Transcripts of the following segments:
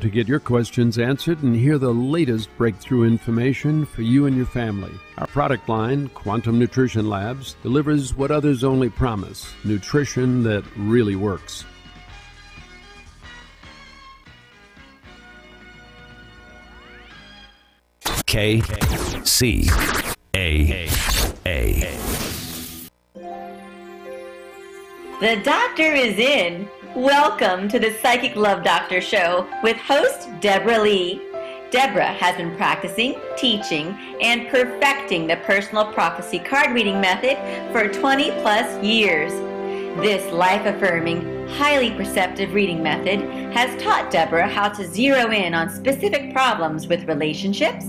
to get your questions answered and hear the latest breakthrough information for you and your family. Our product line, Quantum Nutrition Labs, delivers what others only promise, nutrition that really works. Kcaa. The doctor is in. Welcome to the Psychic Love Doctor Show with host Deborah Lee. Deborah has been practicing, teaching, and perfecting the personal prophecy card reading method for 20 plus years. This life-affirming, highly perceptive reading method has taught Deborah how to zero in on specific problems with relationships,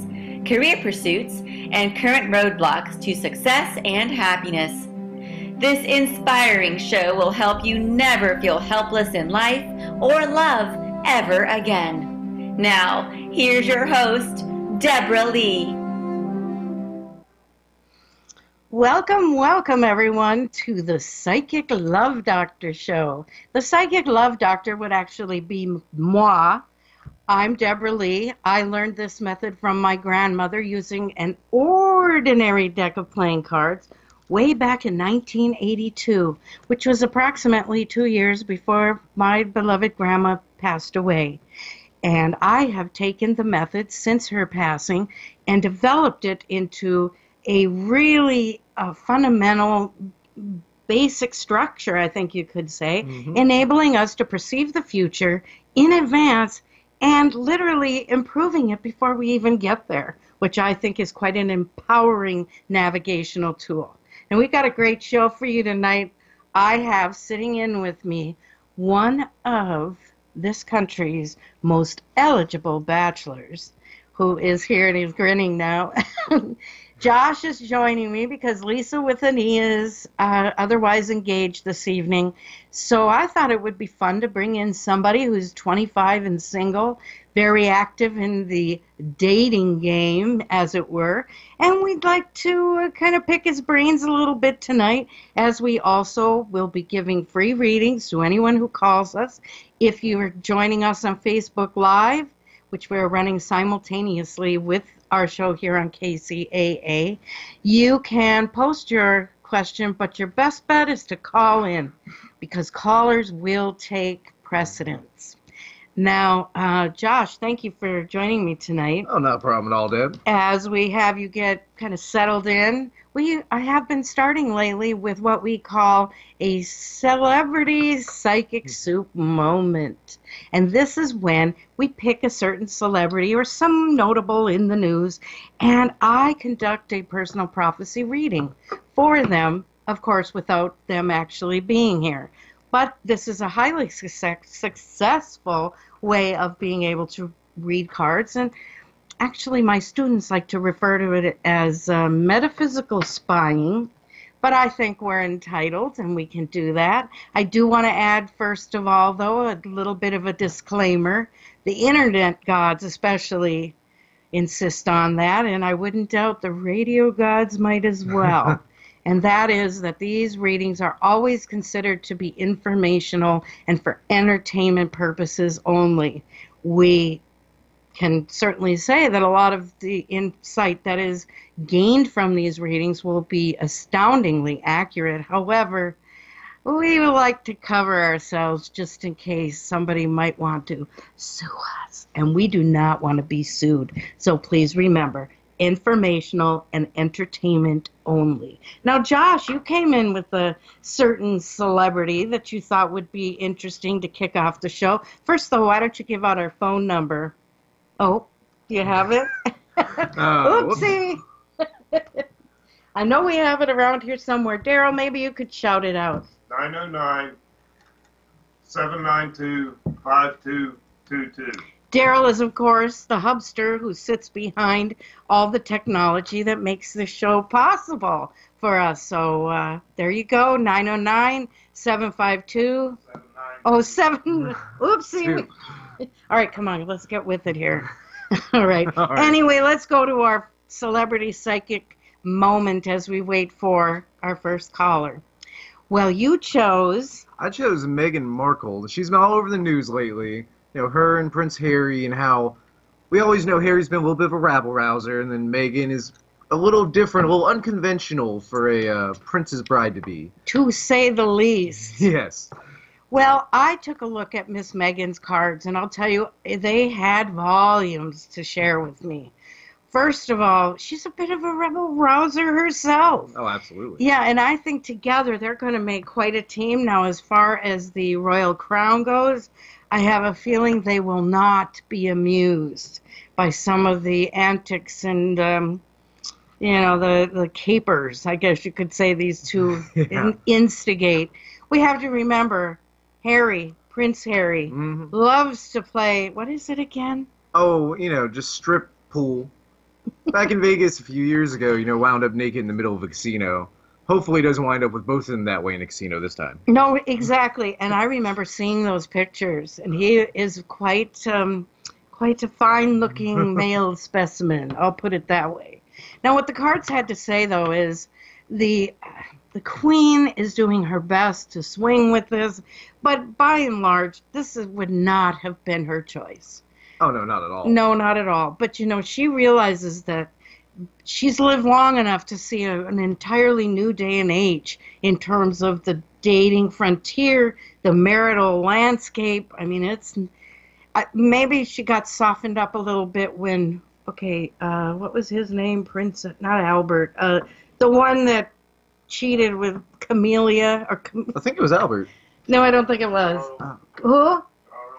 career pursuits, and current roadblocks to success and happiness. This inspiring show will help you never feel helpless in life or love ever again. Now, here's your host, Deborah Lee. Welcome everyone to the Psychic Love Doctor Show. The Psychic Love Doctor would actually be moi. I'm Deborah Lee. I learned this method from my grandmother using an ordinary deck of playing cards way back in 1982, which was approximately 2 years before my beloved grandma passed away. And I have taken the method since her passing and developed it into a really fundamental, basic structure, I think you could say, enabling us to perceive the future in advance and literally improving it before we even get there, which I think is quite an empowering navigational tool. And we've got a great show for you tonight. I have sitting in with me one of this country's most eligible bachelors, who is here and he's grinning now. Josh is joining me because Lisa with an E is otherwise engaged this evening. So I thought it would be fun to bring in somebody who's 25 and single, very active in the dating game, as it were. And we'd like to kind of pick his brains a little bit tonight, as we also will be giving free readings to anyone who calls us. If you're joining us on Facebook Live, which we're running simultaneously with our show here on Kcaa, you can post your question, but your best bet is to call in, because callers will take precedence. Now, Josh, thank you for joining me tonight. Oh, not a problem at all, Deb. As we have you get kind of settled in, I have been starting lately with what we call a celebrity psychic soup moment. And this is when we pick a certain celebrity or some notable in the news, and I conduct a personal prophecy reading for them, of course, without them actually being here. But this is a highly successful way of being able to read cards. And actually, my students like to refer to it as metaphysical spying. But I think we're entitled and we can do that. I do want to add, first of all, though, a little bit of a disclaimer. The internet gods especially insist on that, and I wouldn't doubt the radio gods might as well. And that is that these readings are always considered to be informational and for entertainment purposes only. We can certainly say that a lot of the insight that is gained from these readings will be astoundingly accurate. However, we would like to cover ourselves just in case somebody might want to sue us. And we do not want to be sued. So please remember, informational and entertainment only. Now, Josh, you came in with a certain celebrity that you thought would be interesting to kick off the show. First, though, why don't you give out our phone number? Oh, you have it? Oopsie. I know we have it around here somewhere. Daryl, maybe you could shout it out. 909-792-5222. Daryl is, of course, the hubster who sits behind all the technology that makes this show possible for us. So there you go, 909-752. Oopsie. All right, come on, let's get with it here. All right. Anyway, let's go to our celebrity psychic moment as we wait for our first caller. Well, you chose... I chose Meghan Markle. She's been all over the news lately. her and Prince Harry, and how we always know Harry's been a little bit of a rabble-rouser, and then Meghan is a little different, a little unconventional for a prince's bride to be. To say the least. Yes. Well, I took a look at Miss Meghan's cards, and I'll tell you, they had volumes to share with me. First of all, she's a bit of a rebel-rouser herself. Oh, absolutely. Yeah, and I think together they're going to make quite a team. Now, as far as the royal crown goes, I have a feeling they will not be amused by some of the antics and, the capers, I guess you could say these two instigate. We have to remember, Prince Harry, loves to play, what is it again? Oh, just strip pool. Back in Vegas a few years ago, wound up naked in the middle of a casino. Hopefully doesn't wind up with both of them that way in a casino this time. No, exactly. And I remember seeing those pictures, and he is quite a fine-looking male specimen. I'll put it that way. Now, what the cards had to say, though, is the Queen is doing her best to swing with this, but by and large, would not have been her choice. Oh, no, not at all. No, not at all. But, she realizes that she's lived long enough to see an entirely new day and age in terms of the dating frontier, the marital landscape. I mean, maybe she got softened up a little bit when, what was his name? Not Albert. The one that cheated with Camellia. I think it was Albert. No, I don't think it was. Who?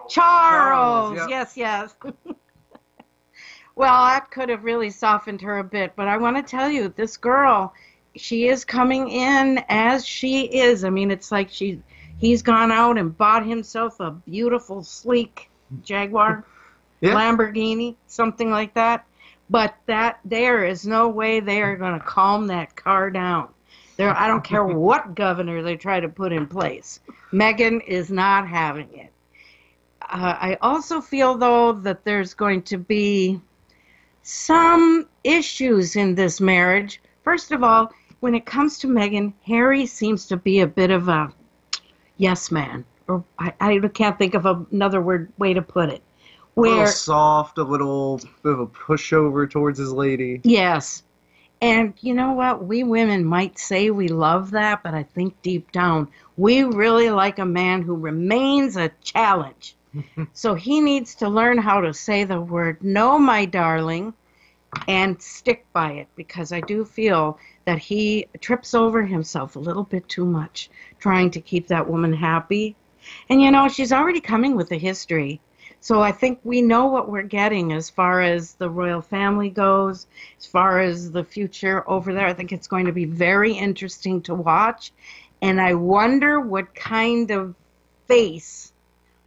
Charles. Yep. Yes. Well, that could have really softened her a bit, but I want to tell you, this girl, she is coming in as she is. I mean, it's like he's gone out and bought himself a beautiful, sleek Jaguar, Lamborghini, something like that. But there is no way they are going to calm that car down. I don't care what governor they try to put in place. Meghan is not having it. I also feel, though, that there's going to be some issues in this marriage. First of all, when it comes to Meghan, Harry seems to be a bit of a yes man. Or I can't think of another way to put it. A little soft, a little bit of a pushover towards his lady. Yes. And you know what? We women might say we love that, but I think deep down, we really like a man who remains a challenge. So he needs to learn how to say the word no, my darling, and stick by it, because I do feel that he trips over himself a little bit too much trying to keep that woman happy. And she's already coming with a history. So I think we know what we're getting as far as the royal family goes, as far as the future over there. I think it's going to be very interesting to watch. And I wonder what kind of face,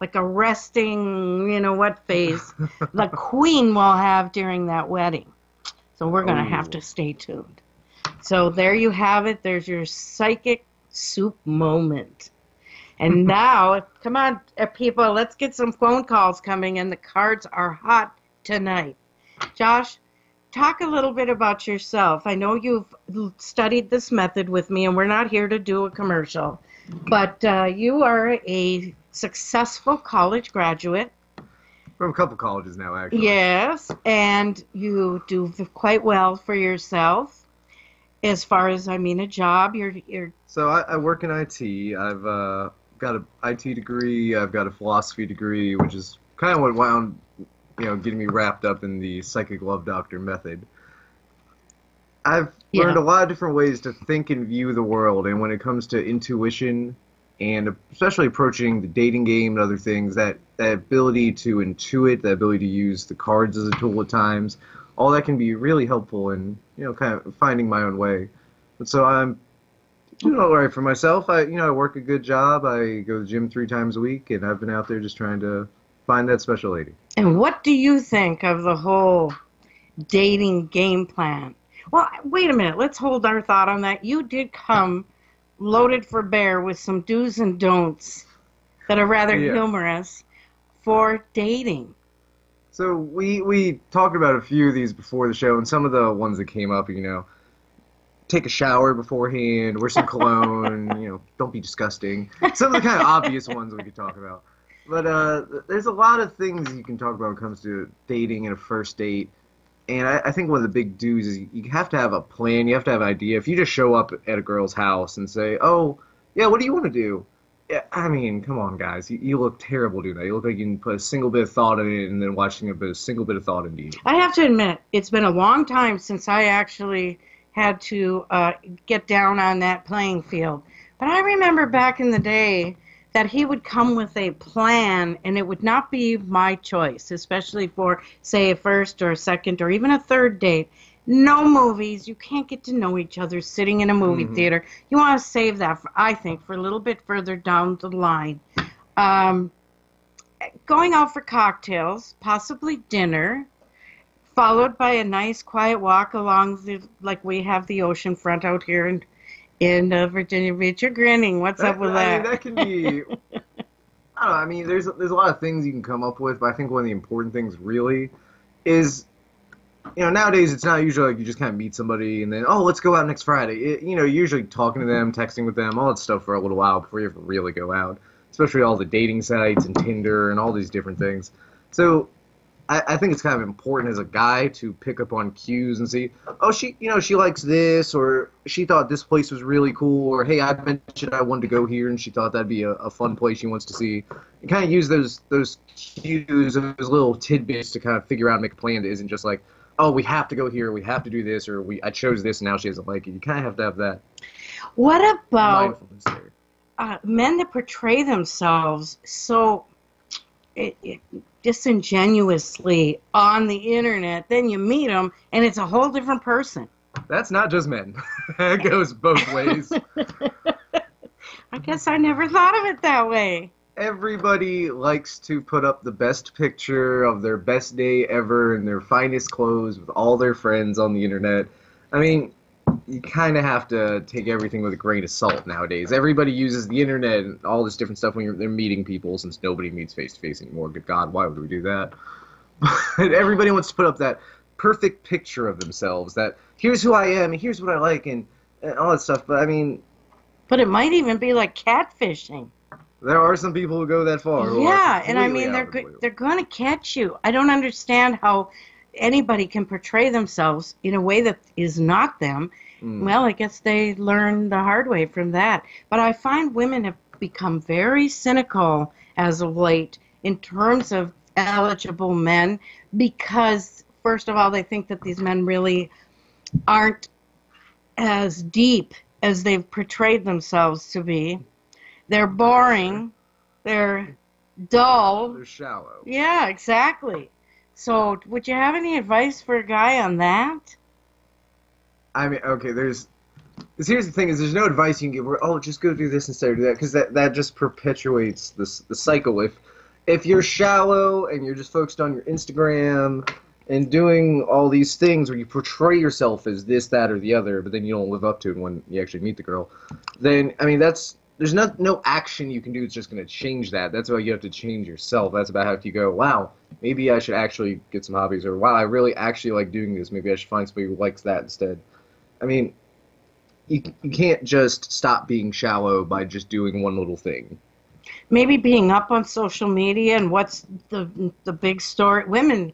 like a resting, what face, the Queen will have during that wedding. So we're going to have to stay tuned. So there you have it. There's your psychic soup moment. And now, come on, people, let's get some phone calls coming in. The cards are hot tonight. Josh, talk a little bit about yourself. I know you've studied this method with me, and we're not here to do a commercial. But you are a successful college graduate. From a couple colleges now, actually. Yes, and you do quite well for yourself. As far as, a job, you're... So I work in IT. I've got an IT degree. I've got a philosophy degree, which is kind of what wound, getting me wrapped up in the psychic love doctor method. I've learned a lot of different ways to think and view the world, and when it comes to intuition, and especially approaching the dating game and other things, that ability to intuit, that ability to use the cards as a tool at times, all that can be really helpful in, kind of finding my own way. But so I'm doing all right for myself. I work a good job. I go to the gym 3 times a week, and I've been out there just trying to find that special lady. And what do you think of the whole dating game plan? Well, wait a minute. Let's hold our thought on that. You did come loaded for bear with some do's and don'ts that are rather humorous for dating. So we talked about a few of these before the show, and some of the ones that came up, take a shower beforehand, wear some cologne, don't be disgusting. Some of the kind of obvious ones we could talk about. But there's a lot of things you can talk about when it comes to dating and a first date. And I think one of the big do's is you have to have a plan. You have to have an idea. If you just show up at a girl's house and say, oh, yeah, what do you want to do? Yeah, I mean, come on, guys. You look terrible doing that. You look like you didn't put a single bit of thought in it and then watching a single bit of thought into you. I have to admit, it's been a long time since I actually had to get down on that playing field. But I remember back in the day that he would come with a plan, and it would not be my choice, especially for, say, a first or a second or even a third date. No movies. You can't get to know each other sitting in a movie theater. You want to save that, I think, for a little bit further down the line. Going out for cocktails, possibly dinner, followed by a nice quiet walk along like we have the ocean front out here in Virginia Beach. You're grinning. What's up with that? I mean, that can be... I don't know. I mean, there's a lot of things you can come up with, but I think one of the important things really is... nowadays it's not usually like you just kind of meet somebody and then, oh, let's go out next Friday. You're usually talking to them, texting with them, all that stuff for a little while before you ever really go out. Especially all the dating sites and Tinder and all these different things. So I think it's kind of important as a guy to pick up on cues and see, oh, she likes this, or she thought this place was really cool, or hey, I mentioned I wanted to go here and she thought that'd be a fun place she wants to see. And kind of use those cues, those little tidbits to kind of figure out and make a plan that isn't just like, oh, we have to go here, we have to do this, or I chose this and now she doesn't like it. You kind of have to have that. What about mindfulness there. Men that portray themselves so disingenuously on the internet, then you meet them and it's a whole different person? That's not just men. It goes both ways. I guess I never thought of it that way. Everybody likes to put up the best picture of their best day ever in their finest clothes with all their friends on the internet. I mean, you kind of have to take everything with a grain of salt nowadays. Everybody uses the internet and all this different stuff when they're meeting people, since nobody meets face-to-face anymore. Good God, why would we do that? But everybody wants to put up that perfect picture of themselves, that here's who I am and here's what I like and all that stuff. But I mean... But it might even be like catfishing. There are some people who go that far. Yeah, and I mean, they're going to catch you. I don't understand how anybody can portray themselves in a way that is not them. Well, I guess they learn the hard way from that. But I find women have become very cynical as of late in terms of eligible men because, first of all, they think that these men really aren't as deep as they've portrayed themselves to be. They're boring. They're dull. They're shallow. Yeah, exactly. So, would you have any advice for a guy on that? I mean, okay, here's the thing, is there's no advice you can give where, oh, just go do this instead of do that, because that just perpetuates the cycle. If you're shallow and you're just focused on your Instagram and doing all these things where you portray yourself as this, that, or the other, but then you don't live up to it when you actually meet the girl, then, I mean, there's no action you can do that's just going to change that. That's why you have to change yourself. That's about how you go, wow, maybe I should actually get some hobbies, or wow, I really actually like doing this. Maybe I should find somebody who likes that instead. I mean, you can't just stop being shallow by just doing one little thing. Maybe being up on social media and what's the big story. Women,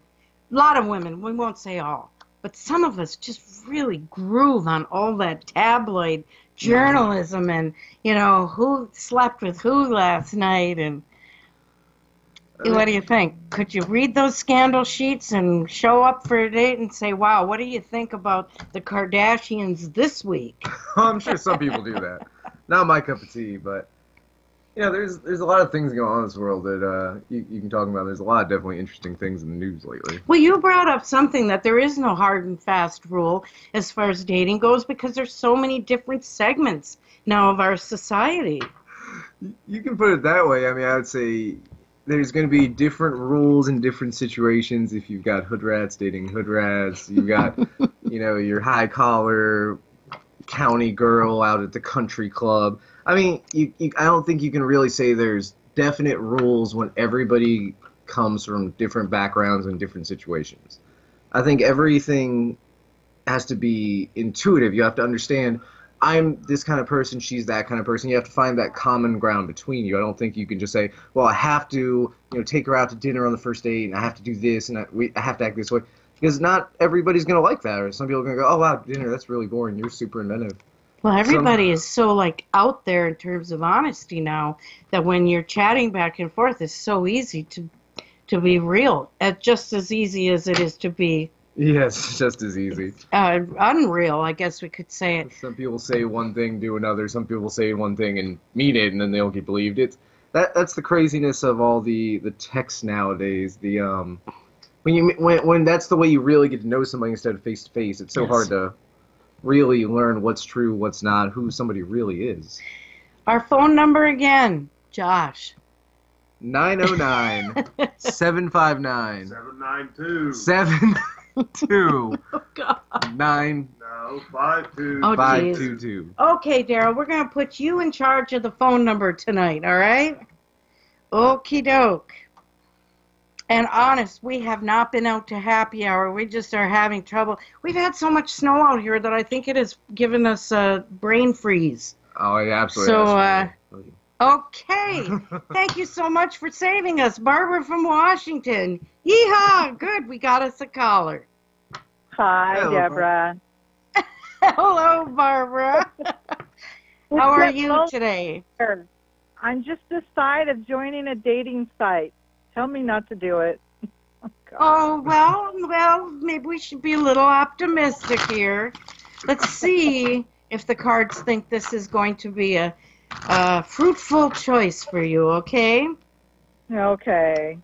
a lot of women, we won't say all, but some of us just really groove on all that tabloid journalism and, who slept with who last night and what do you think? Could you read those scandal sheets and show up for a date and say, wow, what do you think about the Kardashians this week? I'm sure some people do that. Not my cup of tea, but there's a lot of things going on in this world that you can talk about. There's a lot of definitely interesting things in the news lately. Well, you brought up something that there is no hard and fast rule as far as dating goes because there's so many different segments now of our society. You can put it that way. I mean, I would say there's going to be different rules in different situations. If you've got hood rats dating hood rats, you've got, your high collar county girl out at the country club. I mean, I don't think you can really say there's definite rules when everybody comes from different backgrounds and different situations. I think everything has to be intuitive. You have to understand, I'm this kind of person, she's that kind of person. You have to find that common ground between you. I don't think you can just say, well, I have to, take her out to dinner on the first date, and I have to do this, and I have to act this way. Because not everybody's going to like that. Or some people are going to go, oh, wow, dinner, that's really boring. You're super inventive. Well, everybody is so like out there in terms of honesty now that when you're chatting back and forth, it's so easy to be real. Just as easy as it is to be Yes, it's just as easy. unreal, I guess we could say it. Some people say one thing, do another. Some people say one thing and mean it, and then they don't get believed. That's the craziness of all the text nowadays. When that's the way you really get to know somebody instead of face to face. It's so Yes. hard to really learn what's true, what's not, who somebody really is. Our phone number again, Josh. 909 759 792. 72 Oh, God. 9 No, 52. Oh, geez. 522. Okay, Daryl, we're going to put you in charge of the phone number tonight, all right? Okie doke. And honest, we have not been out to happy hour. We just are having trouble. We've had so much snow out here that I think it has given us a brain freeze. Oh, yeah, absolutely. So, absolutely. Okay. Thank you so much for saving us. Barbara from Washington. Yeehaw! Good, we got us a caller. Hi, Hello, Deborah. Hello, Barbara. How are you today? I'm just this side of joining a dating site. Tell me not to do it. Oh, God. Oh, well, maybe we should be a little optimistic here. Let's see if the cards think this is going to be a fruitful choice for you, okay? Okay.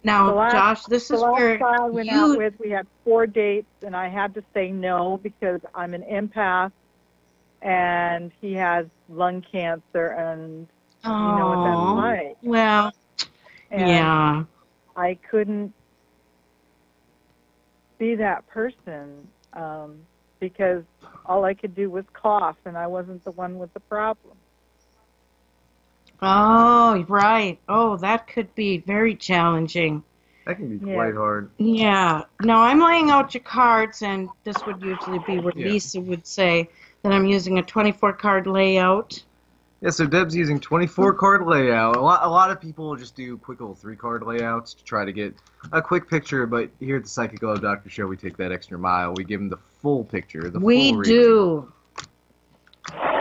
Now, The last- Josh, this is The last where guy I went out with, we had 4 dates, and I had to say no because I'm an empath, and he has lung cancer, and you know what that's like. Well, And yeah. I couldn't be that person because all I could do was cough, and I wasn't the one with the problem. Oh, right. Oh, that could be very challenging. That can be Yeah. quite hard. Yeah. Now, I'm laying out your cards, and this would usually be where Yeah. Lisa would say that I'm using a 24-card layout. Yeah, so Deb's using 24-card layout. A lot of people just do quick little 3-card layouts to try to get a quick picture, but here at the Psychic Love Doctor Show, we take that extra mile. We give them the full picture, the We full reading. do.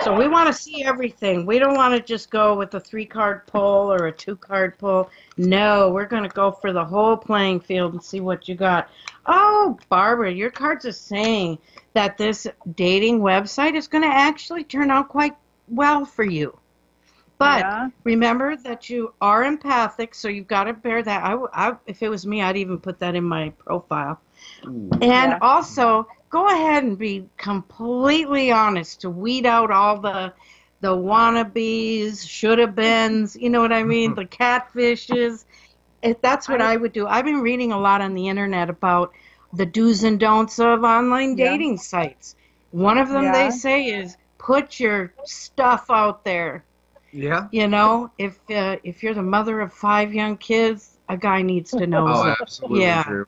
So we want to see everything. We don't want to just go with a 3-card pull or a 2-card pull. No, we're going to go for the whole playing field and see what you got. Oh, Barbara, your cards are saying that this dating website is going to actually turn out quite well for you. But Yeah. remember that you are empathic, so you've got to bear that. If it was me, I'd even put that in my profile. Ooh. And Yeah. also, go ahead and be completely honest to weed out all the wannabes, should-have-beens, you know what I mean, the catfishes. That's what I would do. I've been reading a lot on the internet about the do's and don'ts of online Yeah. dating sites. One of them Yeah. they say is put your stuff out there. Yeah? You know, if you're the mother of 5 young kids, a guy needs to know. Oh, that. absolutely Yeah. true.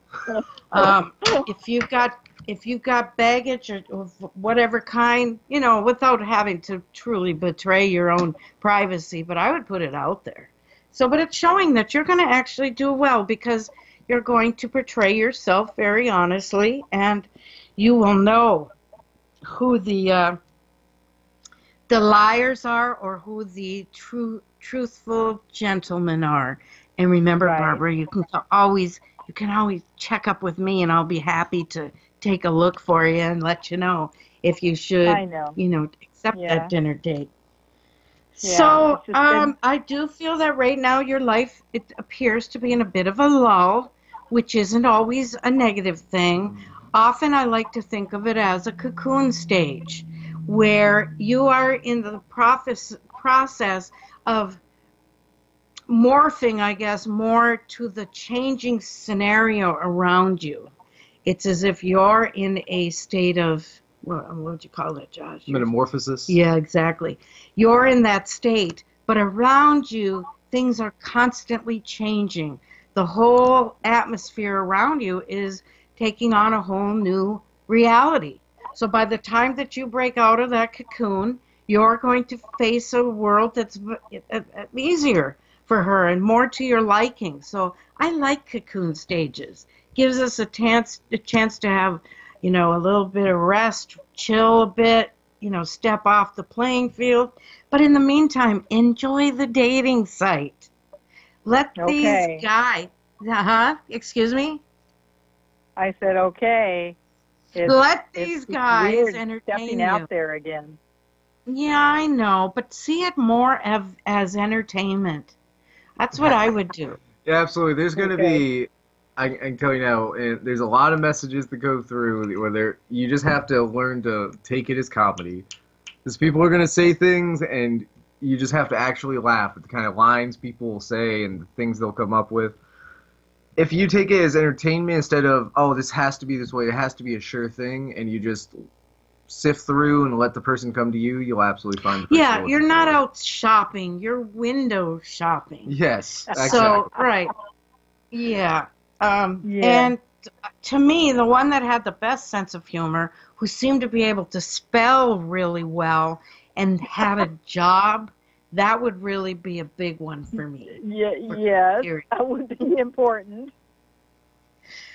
If you've got baggage or whatever kind, you know, without having to truly betray your own privacy, but I would put it out there. So, but it's showing that you're going to actually do well because you're going to portray yourself very honestly, and you will know who the liars are or who the truthful gentlemen are. And remember, Right. Barbara, you can always check up with me, and I'll be happy to take a look for you and let you know if you should, I know. accept Yeah. that dinner date. Yeah, So it's just been- I do feel that right now your life, it appears to be in a bit of a lull, which isn't always a negative thing. Often I like to think of it as a cocoon stage, where you are in the process of morphing, I guess, more to the changing scenario around you. It's as if you're in a state of, what would you call it, Josh? Metamorphosis? Yeah, exactly. You're in that state, but around you, things are constantly changing. The whole atmosphere around you is taking on a whole new reality. So by the time that you break out of that cocoon, you're going to face a world that's easier for her and more to your liking. So I like cocoon stages. Gives us a chance to have, you know, a little bit of rest, chill a bit, you know, step off the playing field. But in the meantime, enjoy the dating site. Let these guys, excuse me? I said, okay. Let these guys weird entertain stepping you. out there again. Yeah, I know, but see it more as entertainment. That's what I would do. Yeah, absolutely. There's going to be, I can tell you now, there's a lot of messages that go through where you just have to learn to take it as comedy. Because people are going to say things, and you just have to actually laugh at the kind of lines people will say and the things they'll come up with. If you take it as entertainment instead of, oh, this has to be this way, it has to be a sure thing, and you just sift through and let the person come to you, you'll absolutely find the person. Yeah, you're not out shopping. You're window shopping. Yes, exactly. So, right. Yeah. And to me, the one that had the best sense of humor, who seemed to be able to spell really well and had a job, that would really be a big one for me. Yes, that would be important.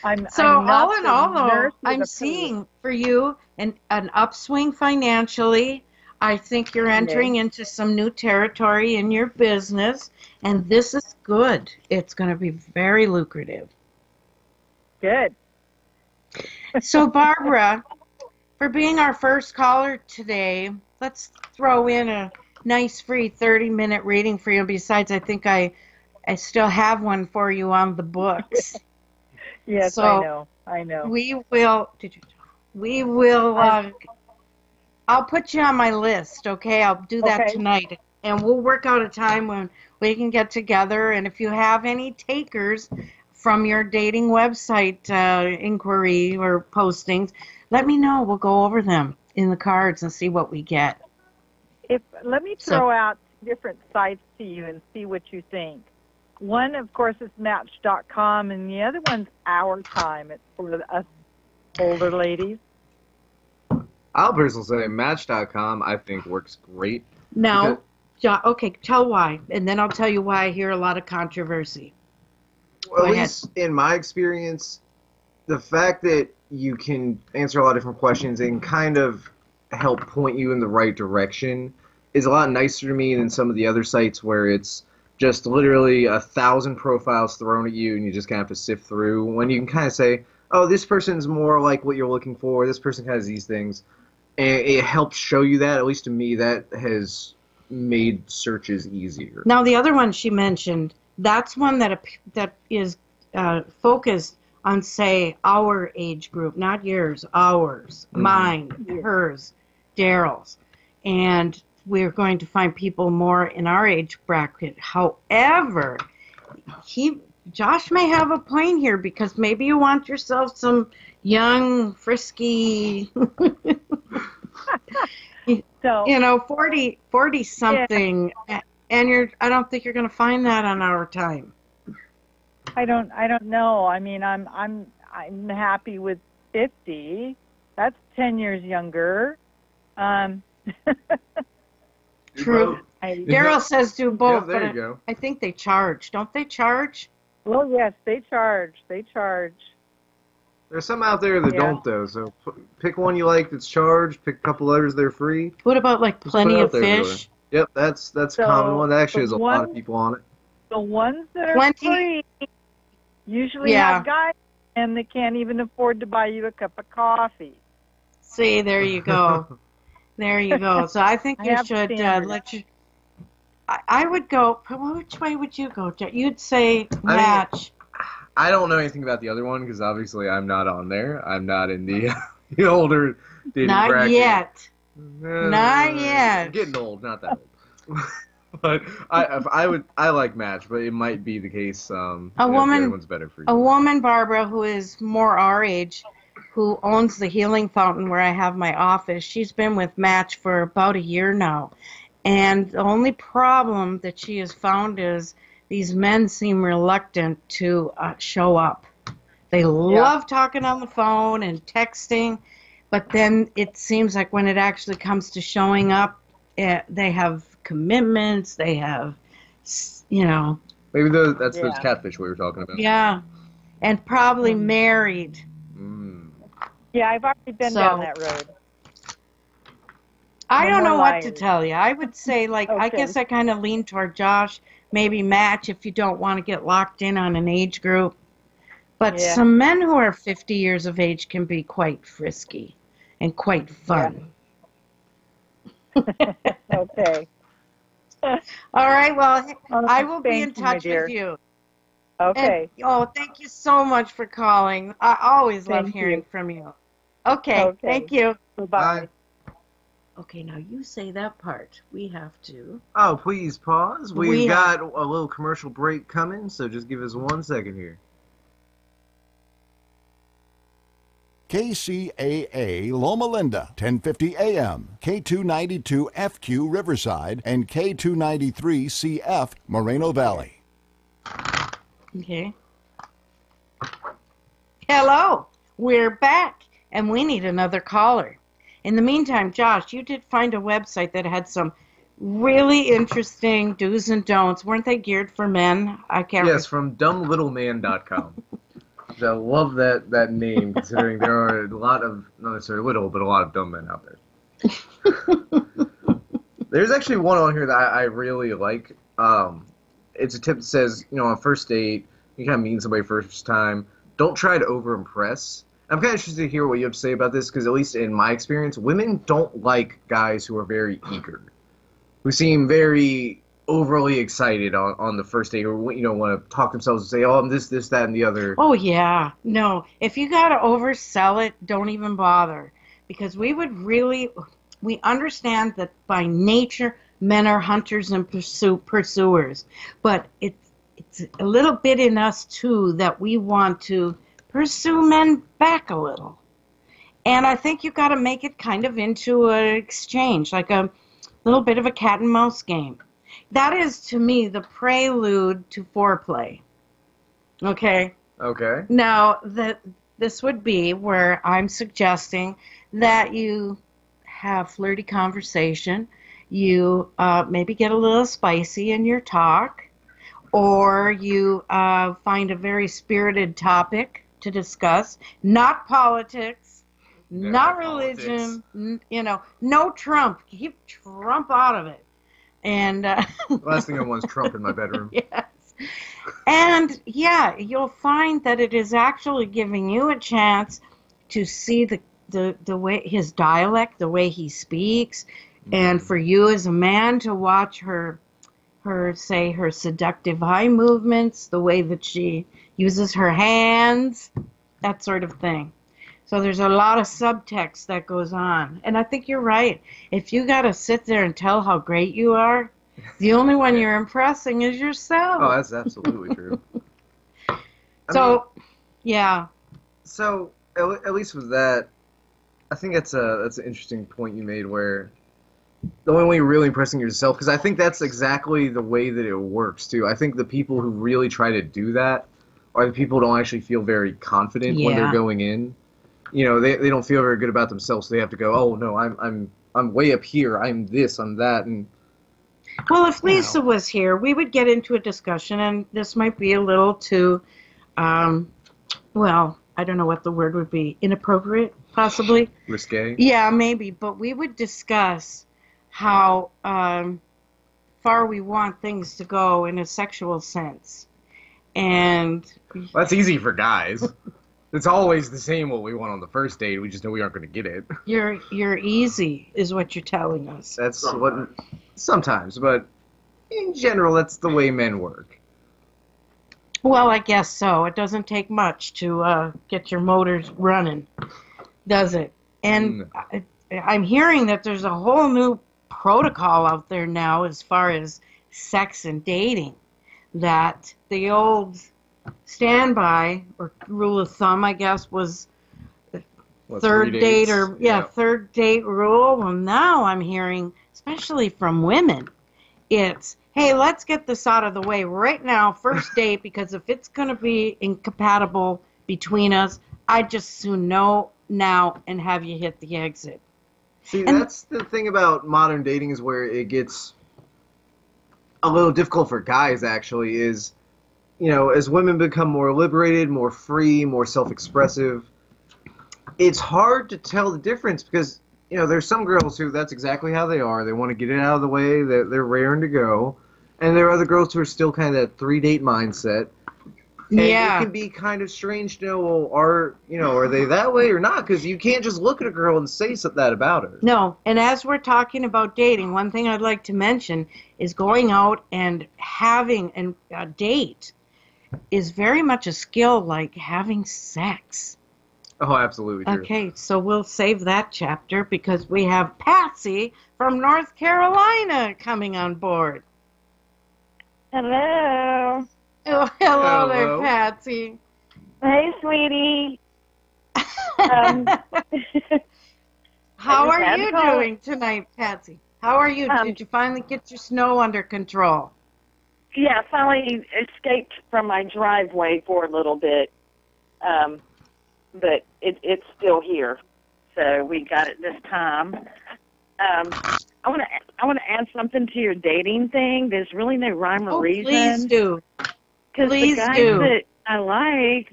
All in all, though, I'm seeing for you an upswing financially. I think you're entering into some new territory in your business, and this is good. It's going to be very lucrative. Good. So, Barbara, for being our first caller today, let's throw in a nice free 30-minute reading for you. Besides, I think I still have one for you on the books. Yes, so I know. We will, I'll put you on my list, okay? I'll do that tonight. And we'll work out a time when we can get together. And if you have any takers from your dating website inquiry or postings, let me know. We'll go over them in the cards and see what we get. Let me throw out different sites to you and see what you think. One, of course, is Match.com, and the other one's Our Time. It's for us older ladies. I'll personally say Match.com, I think, works great. No. Okay, tell why, and then I'll tell you why I hear a lot of controversy. Well, at least in my experience, the fact that you can answer a lot of different questions and kind of help point you in the right direction is a lot nicer to me than some of the other sites where it's just literally 1,000 profiles thrown at you and you just kind of have to sift through. When you can kind of say, oh, this person's more like what you're looking for, this person has these things, and it helps show you that. At least to me, that has made searches easier. Now, the other one she mentioned, that's one that is focused on, say, our age group, not yours, ours, mine, hers, Daryl's. And we're going to find people more in our age bracket. However, Josh may have a point here, because maybe you want yourself some young, frisky, so, 40 something, and I don't think you're going to find that on Our Time. I don't know. I mean, I'm happy with 50. That's 10 years younger. True. Daryl says do both, yeah, but I think they charge. Don't they charge? Well, yes, they charge. There's some out there that don't, though. So pick one you like that's charged. Pick a couple others that are free. What about like Plenty of Fish? Yep, that's a common one. That actually has a lot of people on it. The ones that are free usually have guys, and they can't even afford to buy you a cup of coffee. See, there you go. There you go. So I think you should let you. I would go. Which way would you go? You'd say Match. I don't know anything about the other one because obviously I'm not on there. I'm not in the older dating bracket. Not yet. I'm getting old, not that old. But I like Match, but it might be the case. The other one's better for you. A woman, Barbara, who is more our age, who owns the Healing Fountain where I have my office. She's been with Match for about a year now. And the only problem that she has found is these men seem reluctant to show up. They love talking on the phone and texting, But then it seems like when it actually comes to showing up, they have commitments, they have, you know. Maybe that's those Yeah. catfish we were talking about. Yeah, and probably married. Mm. Yeah, I've already been So- down that road. I No don't more know what to liars. tell you. I would say, like, I Okay. guess I kind of lean toward Josh, maybe match if you don't want to get locked in on an age group. But Yeah. some men who are 50 years of age can be quite frisky and quite fun. Okay. All right, well, Oh, I will be in thank you, my touch dear. with you. Okay. And, oh, thank you so much for calling. I always love Thank hearing you. from you. Okay, Okay. thank you. Bye-bye. Okay, now you say that part. We have to. Oh, please pause. We've We got a little commercial break coming, so just give us 1 second here. KCAA Loma Linda, 1050 AM, K292FQ Riverside, and K293CF Moreno Valley. Okay. Hello, we're back, and we need another caller. In the meantime, Josh, you did find a website that had some really interesting do's and don'ts. Weren't they geared for men? I can't Yes, from dumblittleman.com. I love that name, considering there are a lot of, not necessarily little, but a lot of dumb men out there. There's actually one on here that I really like. It's a tip that says, you know, on a first date, you kind of meet somebody first time, don't try to over-impress. I'm kind of interested to hear what you have to say about this, because at least in my experience, women don't like guys who are very eager, who seem very overly excited on the first date, or, you know, want to talk themselves and say, oh, I'm this, that, and the other. Oh, yeah. No, if you got to oversell it, don't even bother. Because we understand that by nature, men are hunters and pursuers. But it's a little bit in us, too, that we want to pursue men back a little. And I think you got to make it kind of into an exchange, like a little bit of a cat and mouse game. That is, to me, the prelude to foreplay. Okay? Okay. Now, this would be where I'm suggesting that you have flirty conversation, you maybe get a little spicy in your talk, or you find a very spirited topic to discuss, not politics, not religion, you know, no Trump. Keep Trump out of it. And Last thing I want is Trump in my bedroom. yes. And yeah, you'll find that it is actually giving you a chance to see the way his dialect, the way he speaks, and for you as a man to watch her seductive eye movements, the way that she uses her hands, that sort of thing. So there's a lot of subtext that goes on. And I think you're right. If you got to sit there and tell how great you are, the only one you're impressing is yourself. Oh, that's absolutely true. Yeah. So, at least with that, I think that's an interesting point you made, where the only way you're really impressing yourself, because I think that's exactly the way that it works, too. I think the people who really try to do that are the people who don't actually feel very confident when they're going in. You know, they don't feel very good about themselves, so they have to go, oh, no, I'm way up here, I'm this, I'm that, and... Well, if Lisa was here, we would get into a discussion, and this might be a little too, well, I don't know what the word would be, inappropriate, possibly. Risque? Yeah, maybe, but we would discuss how far we want things to go in a sexual sense. And... Well, that's easy for guys. It's always the same what we want on the first date, we just know we aren't going to get it. You're easy, is what you're telling us. That's what... Sometimes, but in general, that's the way men work. Well, I guess so. It doesn't take much to get your motors running, does it? And I'm hearing that there's a whole new protocol out there now as far as sex and dating, that the old standby or rule of thumb, I guess, was third date or third date rule. Well, now I'm hearing, especially from women, it's, hey, let's get this out of the way right now, first date, because if it's going to be incompatible between us, I just soon know now and have you hit the exit. See, And- that's the thing about modern dating is where it gets a little difficult for guys, actually, is, as women become more liberated, more free, more self-expressive, it's hard to tell the difference because, there's some girls who that's exactly how they are. They want to get it out of the way. They're raring to go. And there are other girls who are still kind of that 3-date mindset. And Yeah. it can be kind of strange to know, well, are they that way or not? Because you can't just look at a girl and say that about her. No, and as we're talking about dating, one thing I'd like to mention is going out and having a date is very much a skill like having sex. Oh, absolutely true. Okay, so we'll save that chapter because we have Patsy from North Carolina coming on board. Hello. Oh, hello there, Hello. Patsy. Hey, sweetie. How are had you to call. doing tonight, Patsy? How are you? Did you finally get your snow under control? Yeah, I finally escaped from my driveway for a little bit, but it's still here. So we got it this time. I want to add something to your dating thing. There's really no rhyme or reason. Please do. Because the Please guys do. that I like,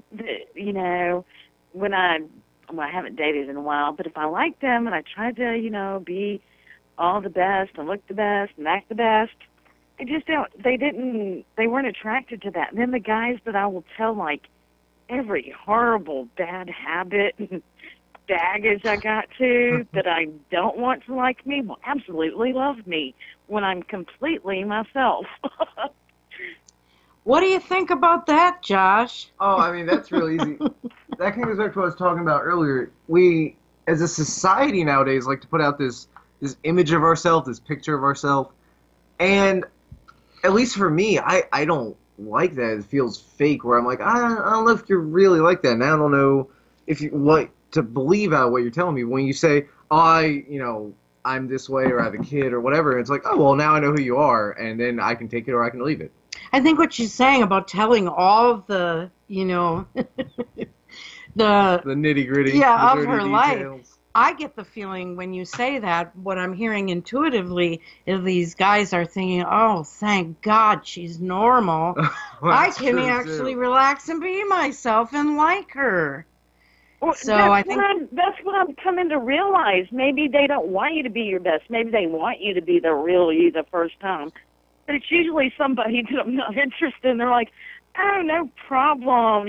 when I haven't dated in a while, but if I like them and I try to, be all the best and look the best and act the best, they weren't attracted to that. And then the guys that I will tell, like, every horrible bad habit and baggage I got to that I don't want to like me will absolutely love me when I'm completely myself. What do you think about that, Josh? Oh, I mean, that's real easy. That kind of goes back to what I was talking about earlier. We, as a society nowadays, like to put out this image of ourselves, this picture of ourselves. And at least for me, I don't like that. It feels fake where I'm like, I don't know if you're really like that. And I don't know if what to believe out of what you're telling me. When you say, oh, I'm this way or I have a kid or whatever, it's like, oh, well, now I know who you are. And then I can take it or I can leave it. I think what she's saying about telling all the, the nitty gritty. Yeah, the of her dirty life. details. I get the feeling when you say that, what I'm hearing intuitively is these guys are thinking, oh, thank God she's normal. I That's can true, actually too. relax and be myself and like her. Well, So I think that's what I'm coming to realize. Maybe they don't want you to be your best. Maybe they want you to be the real you the first time. But it's usually somebody that I'm not interested in. They're like, oh, no problem,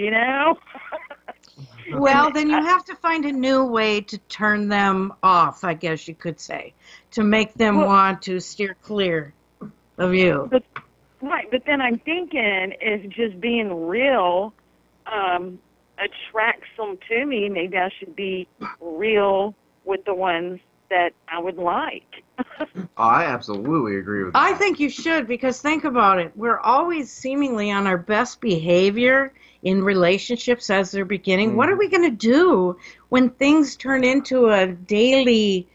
well, then you have to find a new way to turn them off, I guess you could say, to make them want to steer clear of you. Right, but then I'm thinking if just being real attracts them to me, maybe I should be real with the ones that I would like. I absolutely agree with that. I think you should, because think about it. We're always seemingly on our best behavior in relationships as they're beginning. What are we going to do when things turn into a daily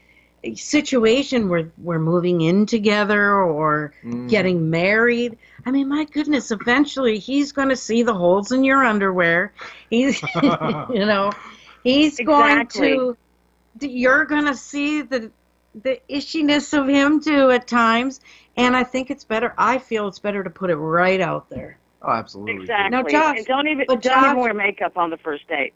situation where we're moving in together or getting married? I mean, my goodness, eventually he's going to see the holes in your underwear. He's, he's going to, you're going to see the ishiness of him too at times, and I think it's better. I feel it's better to put it right out there. Oh, absolutely. Exactly. Now, Josh, and don't even Josh, wear makeup on the first date.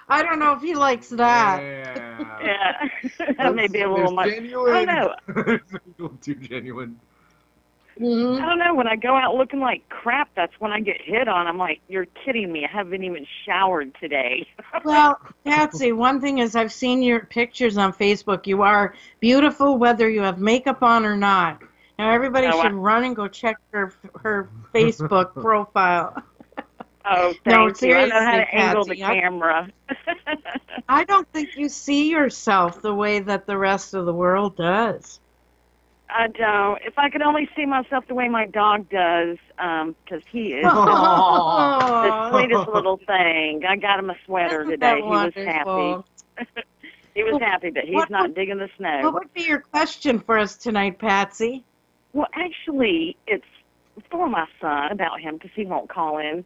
I don't know if he likes that. Yeah. That may be a little much. Genuine. I don't know. It's a little too genuine. Mm-hmm. I don't know. When I go out looking like crap, that's when I get hit on. I'm like, you're kidding me. I haven't even showered today. Well, Patsy, one thing is I've seen your pictures on Facebook. You are beautiful whether you have makeup on or not. Now, everybody should run and go check her Facebook profile. Oh, No, thank you. I know how to seriously, angle the Patsy, camera. I don't think you see yourself the way that the rest of the world does. I don't. If I could only see myself the way my dog does, because he is the sweetest little thing. I got him a sweater Isn't today. that He was wonderful? happy. He was happy, but he's not digging the snow. What would be your question for us tonight, Patsy? Well, actually, it's for my son about him because he won't call in.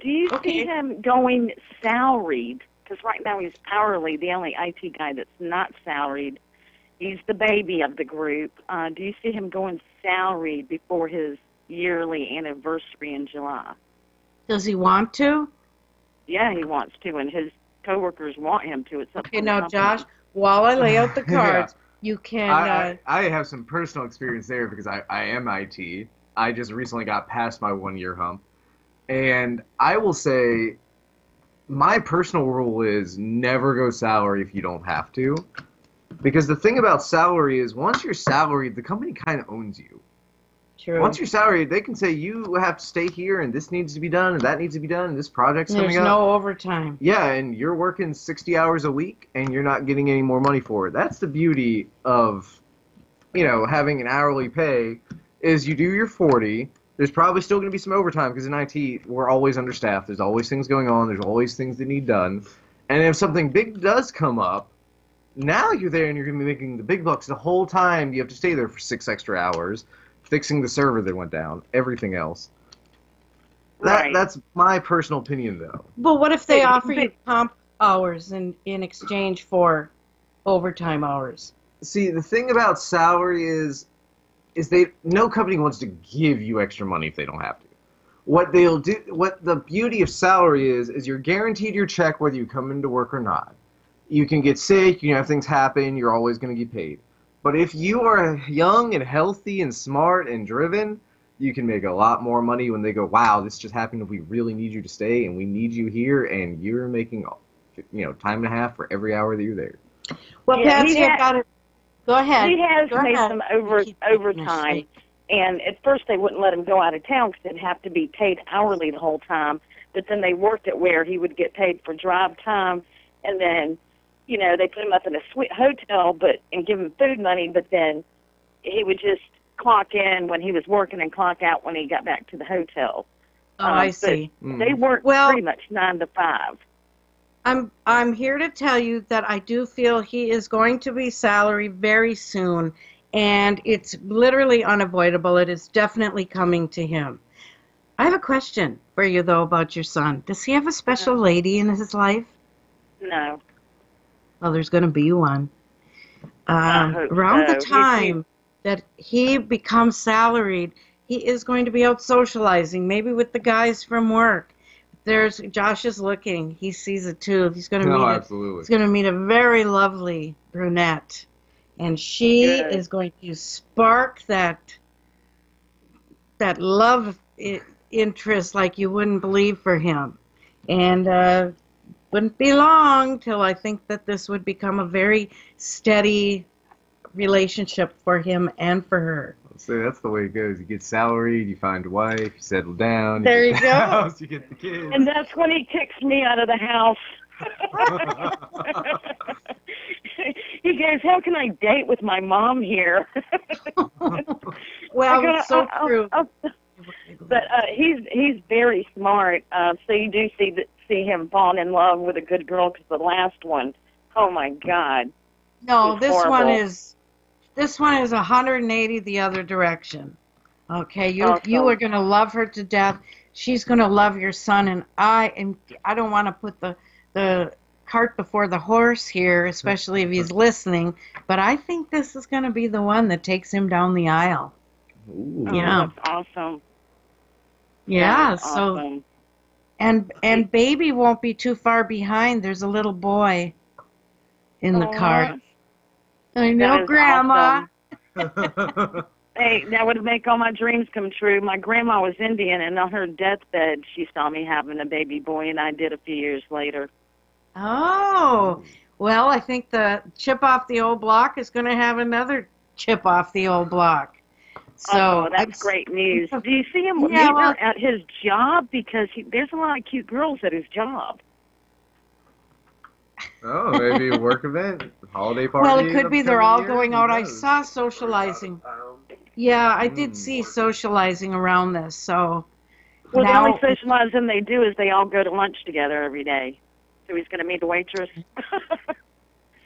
Do you see him going salaried? Because right now he's hourly, the only IT guy that's not salaried. He's the baby of the group. Do you see him going salaried before his yearly anniversary in July? Does he want to? Yeah, he wants to, and his coworkers want him to. It's up Okay, to the now, company. Josh, while I lay out the cards, you can... I have some personal experience there because I am IT. I just recently got past my 1-year hump. And I will say my personal rule is never go salary if you don't have to. Because the thing about salary is once you're salaried, the company kind of owns you. True. Once you're salaried, they can say you have to stay here and this needs to be done and that needs to be done and this project's coming up. There's no overtime. Yeah, and you're working 60 hours a week and you're not getting any more money for it. That's the beauty of, having an hourly pay is you do your 40. There's probably still going to be some overtime because in IT, we're always understaffed. There's always things going on. There's always things that need done. And if something big does come up, now you're there and you're going to be making the big bucks the whole time. You have to stay there for 6 extra hours, fixing the server that went down, everything else. That's my personal opinion, though. But what if they offer you comp hours in exchange for overtime hours? See, the thing about salary is no company wants to give you extra money if they don't have to. What they'll do, what the beauty of salary is you're guaranteed your check whether you come into work or not. You can get sick, have things happen, you're always going to get paid. But if you are young and healthy and smart and driven, you can make a lot more money when they go, wow, this just happened, we really need you to stay and we need you here, and you're making time and a half for every hour that you're there. Well, Yeah, Patsy, I've got it. Go ahead. He has Go made ahead. some overtime, and at first they wouldn't let him go out of town because he'd have to be paid hourly the whole time. But then they worked it where he would get paid for drive time, and then, they put him up in a sweet hotel and give him food money, but then he would just clock in when he was working and clock out when he got back to the hotel. Oh, I see. They worked pretty much 9 to 5. I'm here to tell you that I do feel he is going to be salary very soon, and it's literally unavoidable. It is definitely coming to him. I have a question for you, though, about your son. Does he have a special lady in his life? No. Well, there's going to be one. Around the time that he becomes salaried, he is going to be out socializing, maybe with the guys from work. Josh is looking. He sees it too. He's going to meet a very lovely brunette, and she is going to spark that love interest like you wouldn't believe for him. And wouldn't be long till I think that this would become a very steady relationship for him and for her. So that's the way it goes. You get salaried, you find a wife, you settle down. There you get go. the house, you get the kids. And that's when he kicks me out of the house. He goes, how can I date with my mom here? Well, it's so true. But he's very smart. So you do see him falling in love with a good girl, because the last one, oh my God. No, this horrible. one is 180 the other direction. Okay, you are going to love her to death. She's going to love your son, and I don't want to put the cart before the horse here, especially if he's listening, but I think this is going to be the one that takes him down the aisle. Ooh. Yeah. That's awesome. Yeah, That's so awesome. and baby won't be too far behind. There's a little boy in the cart. I know, Grandma. Awesome. Hey, that would make all my dreams come true. My grandma was Indian, and on her deathbed, she saw me having a baby boy, and I did a few years later. Oh, well, I think the chip off the old block is going to have another chip off the old block. So that's great news. Do you see him meeting her at his job? Because there's a lot of cute girls at his job. Oh, maybe a work event, holiday party. Well, it could be they're all going out. Who I knows? saw socializing. Yeah, I did see socializing around this. So Well, now, the only socializing they do is they all go to lunch together every day. So he's going to meet the waitress.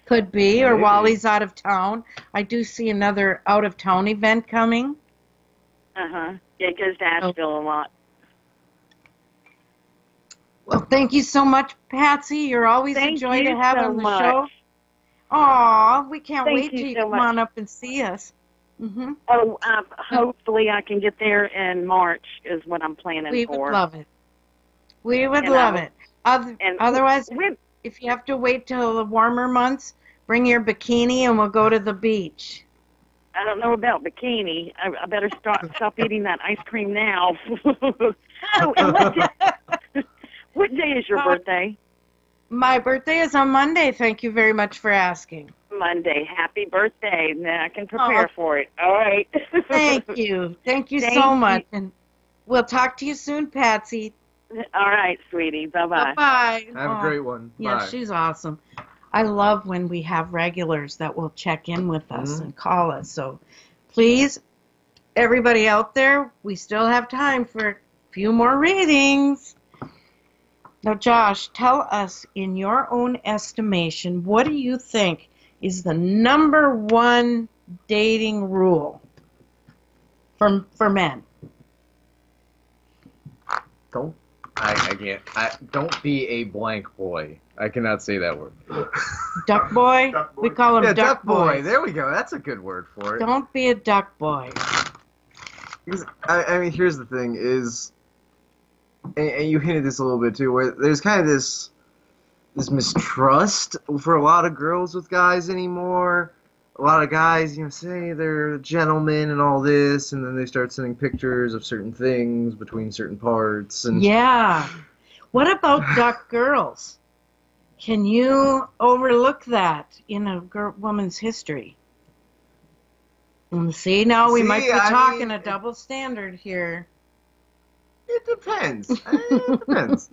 could be, or Maybe. while he's out of town. I do see another out-of-town event coming. Yeah, he goes to Asheville a lot. Well, thank you so much, Patsy. You're always a Thank joy to you have so on the much. show. Aw, we can't Thank wait you till you so come much. on up and see us. Mm-hmm. Oh, hopefully I can get there in March is what I'm planning We for. would love it. We would And love I it. And Otherwise, when, if you have to wait till the warmer months, bring your bikini and we'll go to the beach. I don't know about bikini. I better stop eating that ice cream now. Oh, and what day is your birthday? My birthday is on Monday. Thank you very much for asking. Monday. Happy birthday. Now I can prepare for it. All right. Thank you. Thank you Thank so you. much. And we'll talk to you soon, Patsy. All right, sweetie. Bye-bye. Bye-bye. Have a great one. Yeah, Bye. she's awesome. I love when we have regulars that will check in with us and call us. So please, everybody out there, we still have time for a few more readings. Now, Josh, tell us, in your own estimation, what do you think is the number one dating rule for men? Don't be a blank boy. I cannot say that word. Duck boy? Duck boy. We call him Yeah, duck boy. boys. There we go. That's a good word for it. Don't be a duck boy. Because, I mean, here's the thing is, and you hinted this a little bit too, where there's kind of this mistrust for a lot of girls with guys anymore. A lot of guys, say they're gentlemen and all this, and then they start sending pictures of certain things between certain parts. And Yeah. What about duck girls? Can you overlook that in a woman's history? See, now we might be talking a double standard here. It depends. It depends.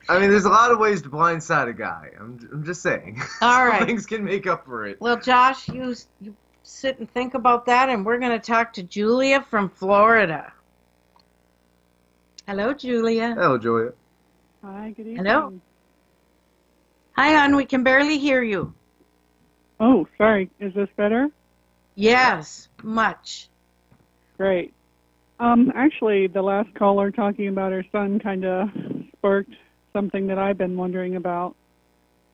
I mean, there's a lot of ways to blindside a guy. I'm just saying. All Some right. things can make up for it. Well, Josh, you sit and think about that, and we're going to talk to Julia from Florida. Hello, Julia. Hello, Julia. Hi, good evening. Hello. Hi, hon. We can barely hear you. Oh, sorry. Is this better? Yes, much. Great. Actually, the last caller talking about her son kind of sparked something that I've been wondering about.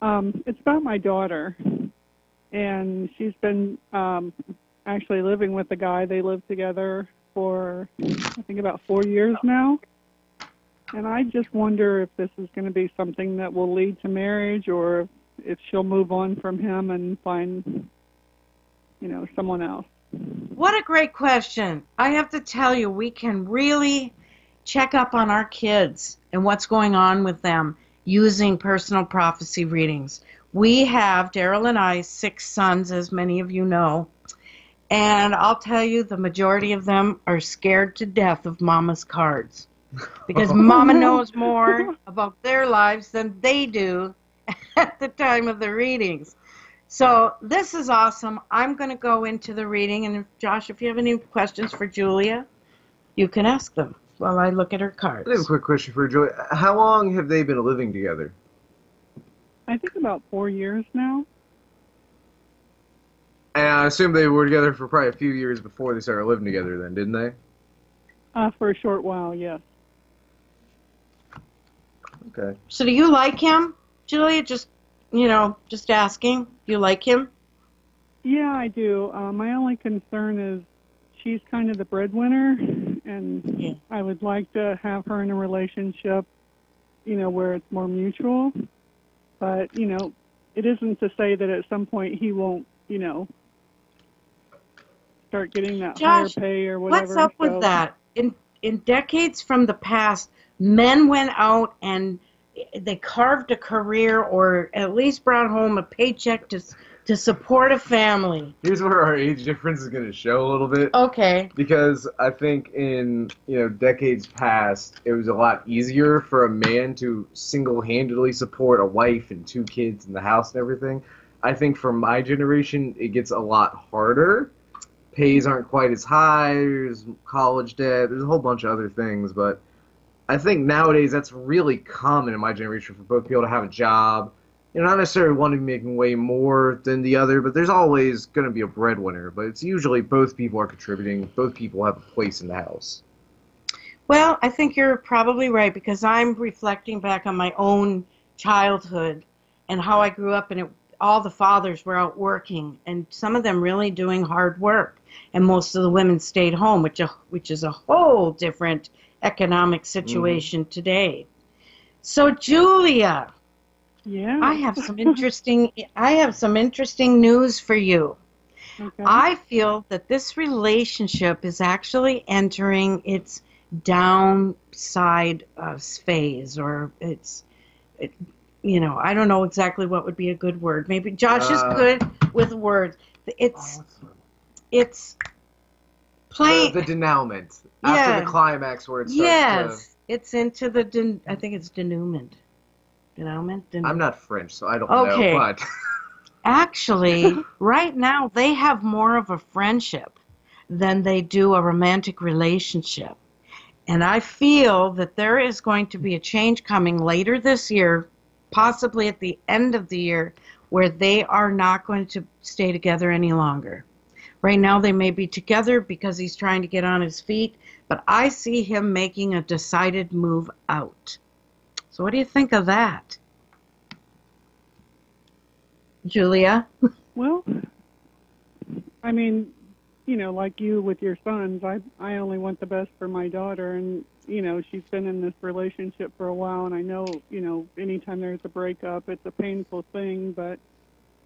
It's about my daughter, and she's been actually living with a guy. They live together for, I think, about 4 years now. And I just wonder if this is going to be something that will lead to marriage, or if she'll move on from him and find, someone else. What a great question. I have to tell you, we can really check up on our kids and what's going on with them using personal prophecy readings. We have, Daryl and I, 6 sons, as many of you know, and I'll tell you, the majority of them are scared to death of Mama's cards because Mama knows more about their lives than they do at the time of the readings. So this is awesome. I'm going to go into the reading, and Josh, if you have any questions for Julia, you can ask them while I look at her cards. I have a quick question for Julia. How long have they been living together? I think about 4 years now. And I assume they were together for probably a few years before they started living together then, didn't they? For a short while, yes. Okay. So do you like him, Julia? Just asking. Do you like him? Yeah, I do. My only concern is she's kind of the breadwinner, and I would like to have her in a relationship, where it's more mutual. But, it isn't to say that at some point he won't, start getting that Josh, higher pay or whatever. what's up with that? In decades from the past, men went out and they carved a career or at least brought home a paycheck to support a family. Here's where our age difference is going to show a little bit. Okay. Because I think in, decades past, it was a lot easier for a man to single-handedly support a wife and 2 kids in the house and everything. I think for my generation, it gets a lot harder. Pays aren't quite as high, there's college debt, there's a whole bunch of other things, but I think nowadays that's really common in my generation for both people to have a job. Not necessarily one to be making way more than the other, but there's always going to be a breadwinner. But it's usually both people are contributing, both people have a place in the house. Well, I think you're probably right because I'm reflecting back on my own childhood and how I grew up, and all the fathers were out working, and some of them really doing hard work, and most of the women stayed home, which is a whole different economic situation today. So, Julia, Yeah. I have some interesting news for you. Okay. I feel that this relationship is actually entering its downside phase, or I don't know exactly what would be a good word. Maybe Josh is good with words. It's playing the denouement Yeah. after the climax where it starts it's into the I think it's denouement. I'm not French, so I don't Okay. know, but Actually, right now they have more of a friendship than they do a romantic relationship. And I feel that there is going to be a change coming later this year, possibly at the end of the year, where they are not going to stay together any longer. Right now they may be together because he's trying to get on his feet, but I see him making a decided move out. So what do you think of that? Julia? Well, I mean, like you with your sons, I only want the best for my daughter, and she's been in this relationship for a while, and I know, anytime there's a breakup, it's a painful thing, but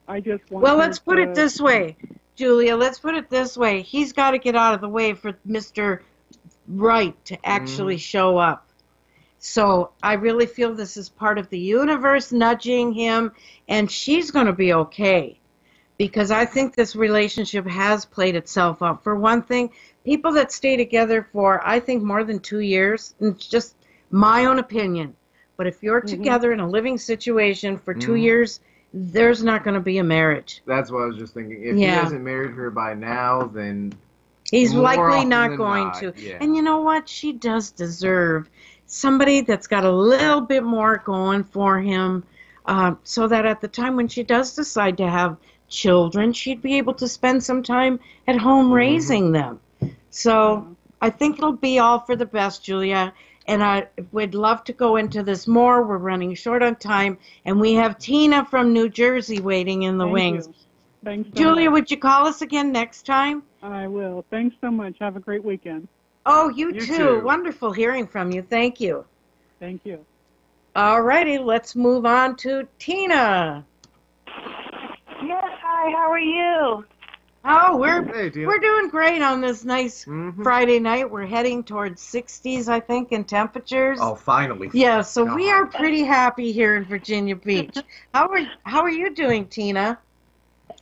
I just want Well, her let's put it to- this way, Julia. Let's put it this way. He's got to get out of the way for Mr. Right to actually show up. So I really feel this is part of the universe nudging him, and she's going to be okay. Because I think this relationship has played itself out. For one thing, people that stay together for, I think, more than 2 years, and it's just my own opinion, but if you're together in a living situation for 2 years, there's not going to be a marriage. that's what I was just thinking. If he hasn't married her by now, then He's more likely often not than going not, to. yeah. And you know what? She does deserve somebody that's got a little bit more going for him, so that at the time when she does decide to have children, she'd be able to spend some time at home raising them. So I think it'll be all for the best, Julia. And I would love to go into this more. We're running short on time, and we have Tina from New Jersey waiting in the wings. you. Thanks so Julia, much. would you call us again next time? I will. Thanks so much. Have a great weekend. Oh, you You too. too. Wonderful hearing from you. Thank you. Thank you. All righty, let's move on to Tina. Yes, hi, how are you? Oh, Hey, Tina. we're doing great on this nice Friday night. We're heading towards 60s, I think, in temperatures. Oh, finally. Yeah, so we God. are pretty happy here in Virginia Beach. How are you doing, Tina?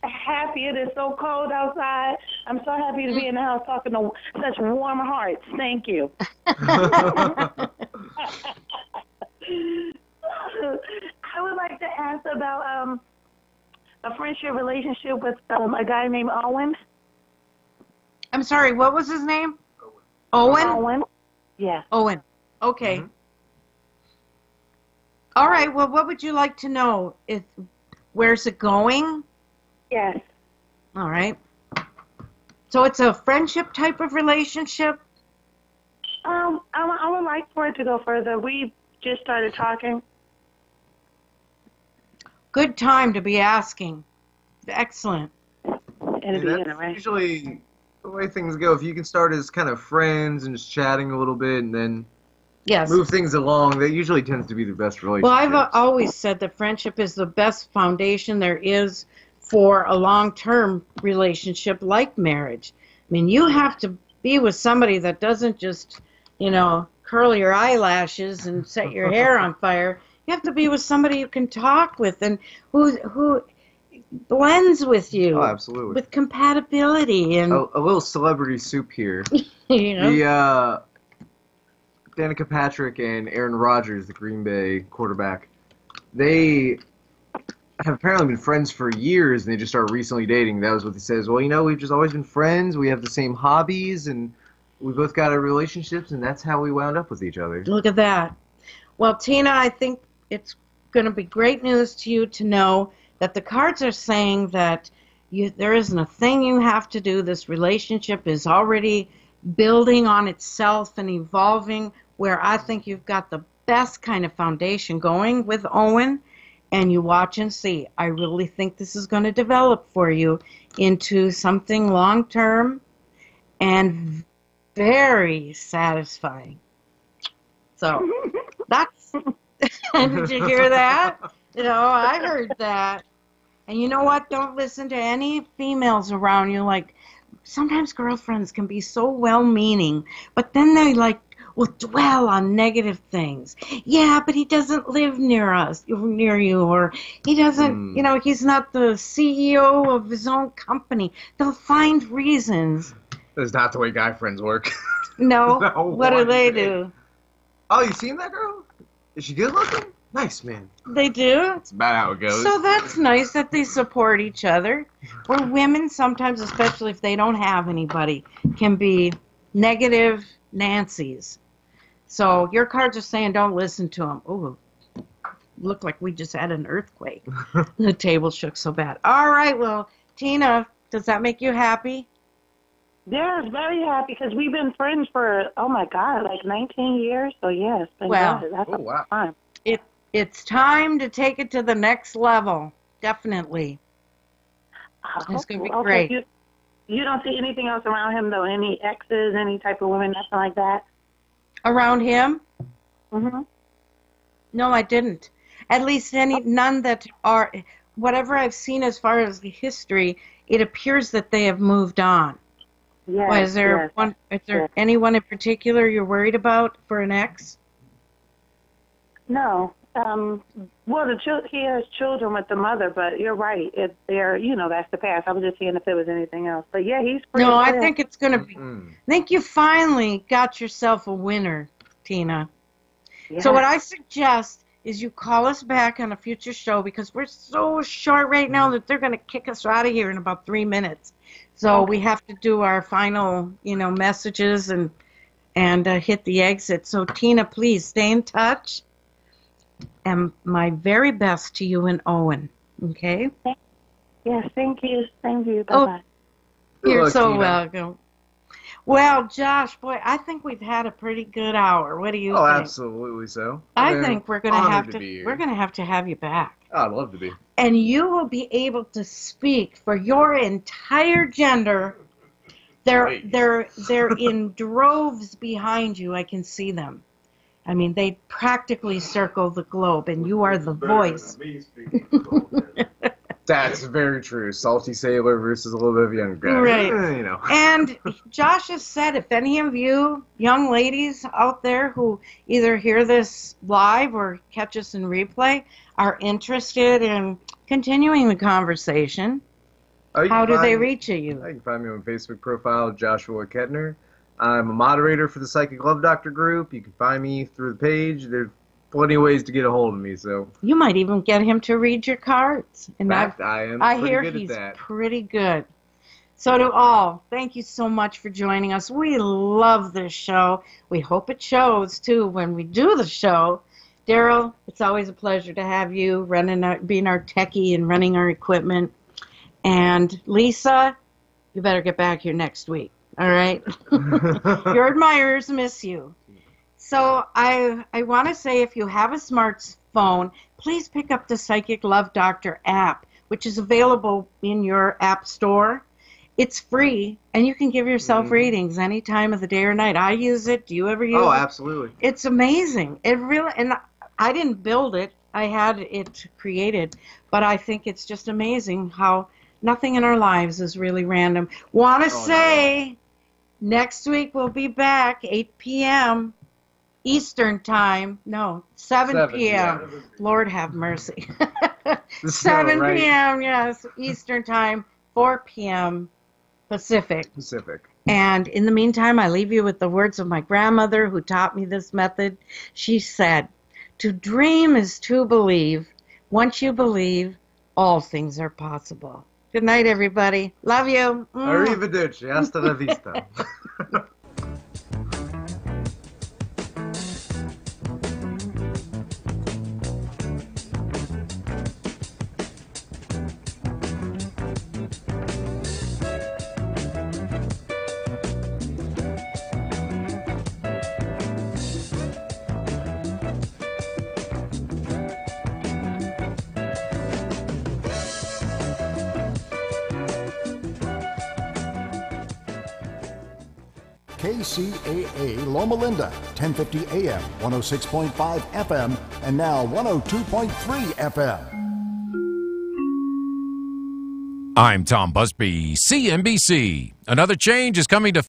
Happy. It is so cold outside. I'm so happy to be in the house talking to such warm hearts. Thank you. I would like to ask about a friendship relationship with a guy named Owen. I'm sorry, what was his name? Owen? Owen. Yeah. Owen. Okay. All right, well, what would you like to know? Where's it going? Yes. All right. So it's a friendship type of relationship? I would like for it to go further. We just started talking. Good time to be asking. Excellent. In the beginning, That's right? usually the way things go. If you can start as kind of friends and just chatting a little bit and then Yes. move things along, that usually tends to be the best relationship. Well, I've always said that friendship is the best foundation there is for a long-term relationship like marriage. I mean, you have to be with somebody that doesn't just, curl your eyelashes and set your hair on fire. You have to be with somebody you can talk with and who blends with you. Oh, absolutely. With compatibility and A little celebrity soup here. you Danica Patrick and Aaron Rodgers, the Green Bay quarterback, they have apparently been friends for years, and they just started recently dating. That was what he says. Well, we've just always been friends. We have the same hobbies, and we both got our relationships, and that's how we wound up with each other. Look at that. Well, Tina, I think it's going to be great news to you to know that the cards are saying that there isn't a thing you have to do. This relationship is already building on itself and evolving, where I think you've got the best kind of foundation going with Owen, and you watch and see. I really think this is going to develop for you into something long-term and very satisfying. So that's, did you hear that? I heard that. And you know what? Don't listen to any females around you. Like, sometimes girlfriends can be so well-meaning, but then they will dwell on negative things. Yeah, but he doesn't live near you, or he doesn't, he's not the CEO of his own company. They'll find reasons. That's not the way guy friends work. No. What do they do? Oh, you seen that girl? Is she good looking? Nice, man. They do? It's about how it goes. So that's nice that they support each other. Where women sometimes, especially if they don't have anybody, can be negative Nancy's. So your cards are saying don't listen to them. Ooh, looked like we just had an earthquake. The table shook so bad. All right, well, Tina, does that make you happy? Yes, very happy, because we've been friends for, oh my God, like 19 years. So yes, thank God. That's a long time. It's time to take it to the next level. Definitely. It's going to be great. You don't see anything else around him, though? Any exes, any type of women, nothing like that? Around him? Mm-hmm. No, I didn't. At least none that are, whatever I've seen as far as the history, it appears that they have moved on. Yes, Why, is there anyone in particular you're worried about for an ex? No. Well, he has children with the mother, but you're right. That's the past. I was just seeing if there was anything else. But yeah, he's pretty No, good. I think it's going to be, I think you finally got yourself a winner, Tina. Yeah. So what I suggest is you call us back on a future show, because we're so short right now that they're going to kick us out of here in about 3 minutes. So we have to do our final, messages and hit the exit. So Tina, please stay in touch. And my very best to you and Owen, okay? Yes, thank you. Thank you. Bye-bye. You're so welcome. Well, Josh, boy, I think we've had a pretty good hour. What do you think? Oh, absolutely so. I think we're going to have to have you back. Oh, I'd love to be. And you will be able to speak for your entire gender. They're in droves behind you. I can see them. I mean, they practically circle the globe, and you are the voice. That's very true. Salty sailor versus a little bit of a younger guy. Right. And Josh has said, if any of you young ladies out there who either hear this live or catch us in replay are interested in continuing the conversation, how do they reach you? You can find me on my Facebook profile, Joshua Kettner. I'm a moderator for the Psychic Love Doctor group. You can find me through the page. There's plenty of ways to get a hold of me. So you might even get him to read your cards. In fact, I hear he's pretty good. So to all, thank you so much for joining us. We love this show. We hope it shows, too, when we do the show. Daryl, it's always a pleasure to have you being our techie and running our equipment. And Lisa, you better get back here next week. All right? Your admirers miss you. So I want to say, if you have a smartphone, please pick up the Psychic Love Doctor app, which is available in your app store. It's free, and you can give yourself readings any time of the day or night. I use it. Do you ever use it? Oh, absolutely. It's amazing. It really, and I didn't build it. I had it created, but I think it's just amazing how nothing in our lives is really random. Want to say, next week we'll be back, 8 p.m. Eastern time. No, 7 p.m. Yeah. Lord have mercy. 7 p.m., yes, Eastern time, 4 p.m. Pacific. And in the meantime, I leave you with the words of my grandmother who taught me this method. She said, "To dream is to believe. Once you believe, all things are possible." Good night, everybody. Love you. Arrivederci. Hasta la vista. KCAA Loma Linda, 1050 AM, 106.5 FM, and now 102.3 FM. I'm Tom Busby, CNBC. Another change is coming to